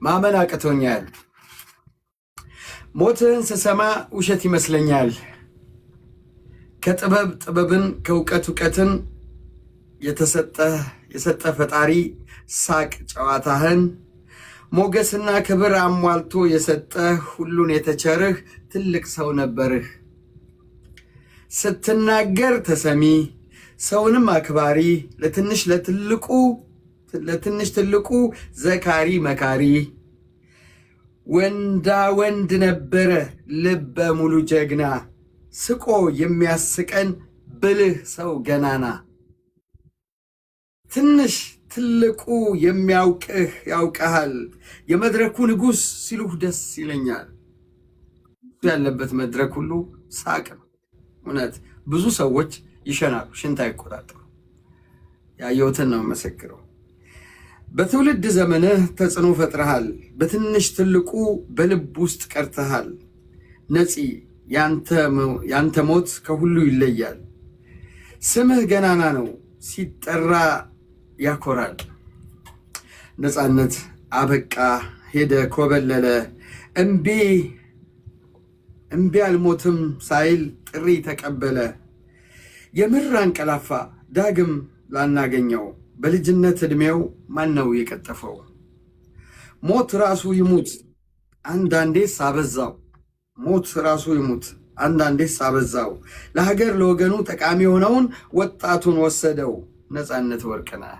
ማመን አቅቶኛል። ሞትህን ስሰማ ውሸት ይመስለኛል። ከጥበብ ጥበብን ከእውቀት እውቀትን የሰጠ ፈጣሪ ሳቅ ጨዋታህን ሞገስና ክብር አሟልቶ የሰጠ ሁሉን የተቸርህ ትልቅ ሰው ነበርህ። ስትናገር ተሰሚ ሰውንም አክባሪ ለትንሽ ትልቁ ዘካሪ መካሪ ወንዳ ወንድ ነበረ ልበ ሙሉ ጀግና ስቆ የሚያስቀን ብልህ ሰው ገናና ትንሽ ትልቁ የሚያውቅህ ያውቀሃል የመድረኩ ንጉሥ ሲሉህ ደስ ይለኛል። ያለበት መድረክ ሁሉ ሳቅ ነው። እውነት ብዙ ሰዎች ይሸናሉ፣ ሽንት አይቆጣጠሩ። ያየሁትን ነው መሰክረው። በትውልድ ዘመንህ ተጽዕኖ ፈጥረሃል። በትንሽ ትልቁ በልብ ውስጥ ቀርተሃል። ነፂ ያንተ ሞት ከሁሉ ይለያል። ስምህ ገናና ነው ሲጠራ ያኮራል። ነፃነት አበቃ ሄደ ኮበለለ እምቢ አልሞትም ሳይል ጥሪ ተቀበለ። የምር አንቀላፋ ዳግም ላናገኘው በልጅነት ዕድሜው ማነው የቀጠፈው? ሞት ራሱ ይሙት አንዳንዴስ አበዛው። ሞት ራሱ ይሙት አንዳንዴስ አበዛው። ለሀገር ለወገኑ ጠቃሚ የሆነውን ወጣቱን ወሰደው። ነፃነት ወርቅነህ